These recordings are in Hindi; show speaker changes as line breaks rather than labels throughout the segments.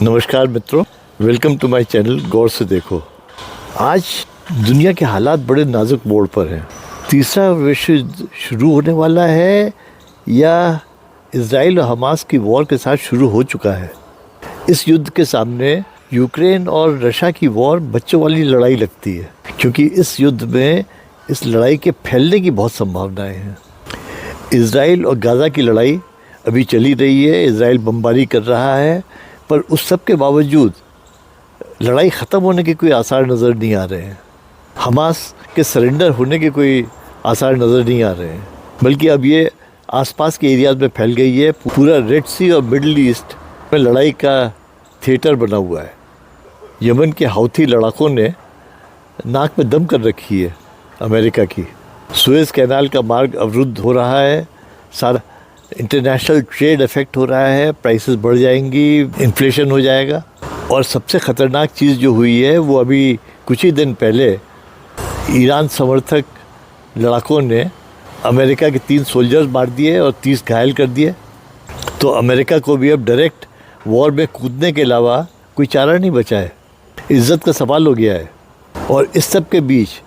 नमस्कार मित्रों, वेलकम टू माय चैनल गौर से देखो। आज दुनिया के हालात बड़े नाजुक मोड़ पर हैं। तीसरा विश्व युद्ध शुरू होने वाला है या इजराइल और हमास की वॉर के साथ शुरू हो चुका है। इस युद्ध के सामने यूक्रेन और रशिया की वॉर बच्चों वाली लड़ाई लगती है, क्योंकि इस युद्ध में इस लड़ाई के फैलने की बहुत संभावनाएं हैं। इजराइल और गाज़ा की लड़ाई अभी चली रही है, इजराइल बमबारी कर रहा है, पर उस सब के बावजूद लड़ाई ख़त्म होने के कोई आसार नज़र नहीं आ रहे हैं। हमास के सरेंडर होने के कोई आसार नज़र नहीं आ रहे हैं, बल्कि अब ये आसपास के एरियाज़ में फैल गई है। पूरा रेड सी और मिडल ईस्ट में लड़ाई का थिएटर बना हुआ है। यमन के हौथी लड़ाकों ने नाक में दम कर रखी है अमेरिका की। सुएज़ कैनाल का मार्ग अवरुद्ध हो रहा है, सारा इंटरनेशनल ट्रेड इफेक्ट हो रहा है, प्राइसेस बढ़ जाएंगी, इन्फ्लेशन हो जाएगा। और सबसे ख़तरनाक चीज़ जो हुई है वो अभी कुछ ही दिन पहले ईरान समर्थक लड़ाकों ने अमेरिका के 3 सोल्जर्स मार दिए और 30 घायल कर दिए। तो अमेरिका को भी अब डायरेक्ट वॉर में कूदने के अलावा कोई चारा नहीं बचा है, इज़्ज़त का सवाल हो गया है। और इस सब के बीच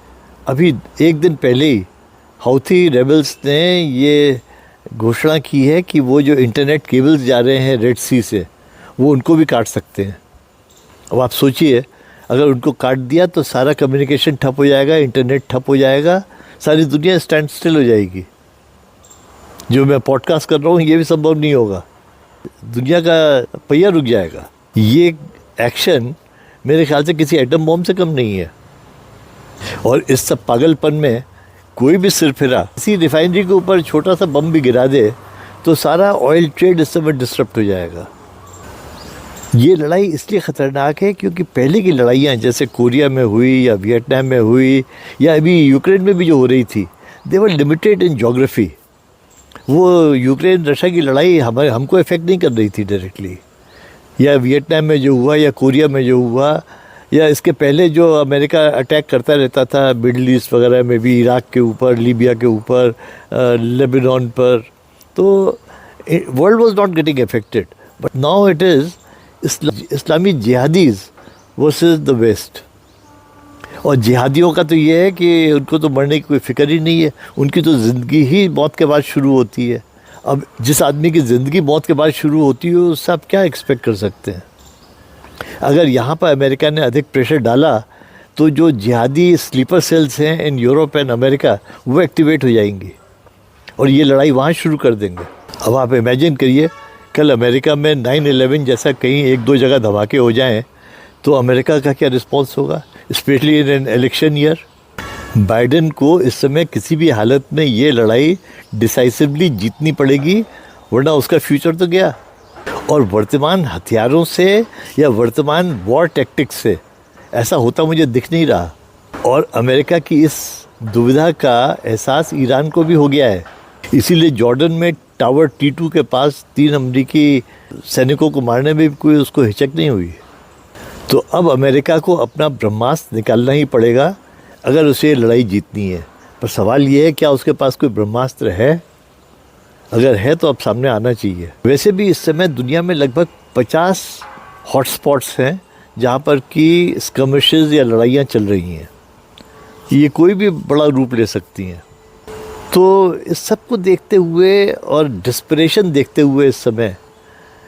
अभी एक दिन पहले ही हौथी रेबल्स ने ये घोषणा की है कि वो जो इंटरनेट केबल्स जा रहे हैं रेड सी से, वो उनको भी काट सकते हैं। अब आप सोचिए, अगर उनको काट दिया तो सारा कम्युनिकेशन ठप हो जाएगा, इंटरनेट ठप हो जाएगा, सारी दुनिया स्टैंड स्टिल हो जाएगी। जो मैं पॉडकास्ट कर रहा हूँ ये भी संभव नहीं होगा, दुनिया का पहिया रुक जाएगा। ये एक्शन मेरे ख्याल से किसी एटम बॉम्ब से कम नहीं है। और इस सब पागलपन में कोई भी सिरफिरा किसी रिफाइनरी के ऊपर छोटा सा बम भी गिरा दे तो सारा ऑयल ट्रेड इस समय डिस्टर्ब हो जाएगा। ये लड़ाई इसलिए ख़तरनाक है क्योंकि पहले की लड़ाइयाँ जैसे कोरिया में हुई या वियतनाम में हुई या अभी यूक्रेन में भी जो हो रही थी, दे वर लिमिटेड इन ज्योग्राफी। वो यूक्रेन रशिया की लड़ाई हमको इफ़ेक्ट नहीं कर रही थी डायरेक्टली, या वियतनाम में जो हुआ या कोरिया में जो हुआ, या इसके पहले जो अमेरिका अटैक करता रहता था मिडल ईस्ट वगैरह में भी, इराक के ऊपर, लीबिया के ऊपर, लेबनान पर, तो world was not getting affected. But now it is इस्लामी जिहादीज़ वर्सेस द वेस्ट। और जिहादियों का तो ये है कि उनको तो मरने की कोई फ़िक्र ही नहीं है, उनकी तो ज़िंदगी ही मौत के बाद शुरू होती है। अब जिस आदमी की ज़िंदगी मौत के बाद शुरू होती है उससे आप क्या एक्सपेक्ट कर सकते हैं। अगर यहाँ पर अमेरिका ने अधिक प्रेशर डाला तो जो जिहादी स्लीपर सेल्स हैं इन यूरोप एंड अमेरिका वो एक्टिवेट हो जाएंगी और ये लड़ाई वहाँ शुरू कर देंगे। अब आप इमेजिन करिए, कल अमेरिका में 9/11 जैसा कहीं 1-2 जगह धमाके हो जाएं तो अमेरिका का क्या रिस्पॉन्स होगा, specially in an election year. Biden को इस समय किसी भी हालत में ये लड़ाई डिसाइसिवली जीतनी पड़ेगी, वरना उसका फ्यूचर तो गया। और वर्तमान हथियारों से या वर्तमान वॉर टैक्टिक्स से ऐसा होता मुझे दिख नहीं रहा। और अमेरिका की इस दुविधा का एहसास ईरान को भी हो गया है, इसीलिए जॉर्डन में टावर T2 के पास 3 अमेरिकी सैनिकों को मारने में भी कोई उसको हिचक नहीं हुई। तो अब अमेरिका को अपना ब्रह्मास्त्र निकालना ही पड़ेगा अगर उसे लड़ाई जीतनी है। पर सवाल ये है, क्या उसके पास कोई ब्रह्मास्त्र है? अगर है तो अब सामने आना चाहिए। वैसे भी इस समय दुनिया में लगभग 50 हॉटस्पॉट्स हैं जहाँ पर कि स्कर्मिशेस या लड़ाइयाँ चल रही हैं। ये कोई भी बड़ा रूप ले सकती हैं। तो इस सब को देखते हुए और डिस्परेशन देखते हुए इस समय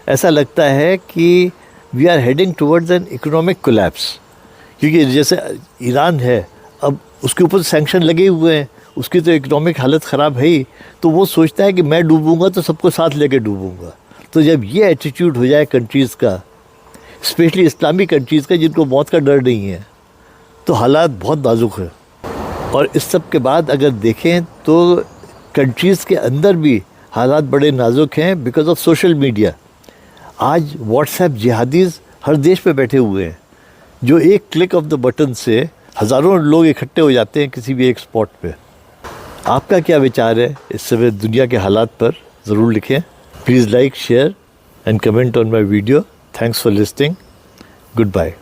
ऐसा लगता है कि we are heading towards an economic collapse. क्योंकि जैसे ईरान है, अब उसके ऊपर सैंक्शन लगे हुए हैं, उसकी तो इकोनॉमिक हालत ख़राब है ही, तो वो सोचता है कि मैं डूबूंगा तो सबको साथ लेके डूबूंगा। तो जब ये एटीट्यूड हो जाए कंट्रीज़ का, स्पेशली इस्लामिक कंट्रीज़ का जिनको मौत का डर नहीं है, तो हालात बहुत नाजुक है। और इस सब के बाद अगर देखें तो कंट्रीज़ के अंदर भी हालात बड़े नाजुक हैं बिकॉज ऑफ सोशल मीडिया। आज व्हाट्सएप जिहादीज़ हर देश में बैठे हुए हैं, जो एक क्लिक ऑफ द बटन से हज़ारों लोग इकट्ठे हो जाते हैं किसी भी एक स्पॉट पे। आपका क्या विचार है इस समय दुनिया के हालात पर, ज़रूर लिखें। Please like, share and comment on my video. Thanks for listening. Good bye.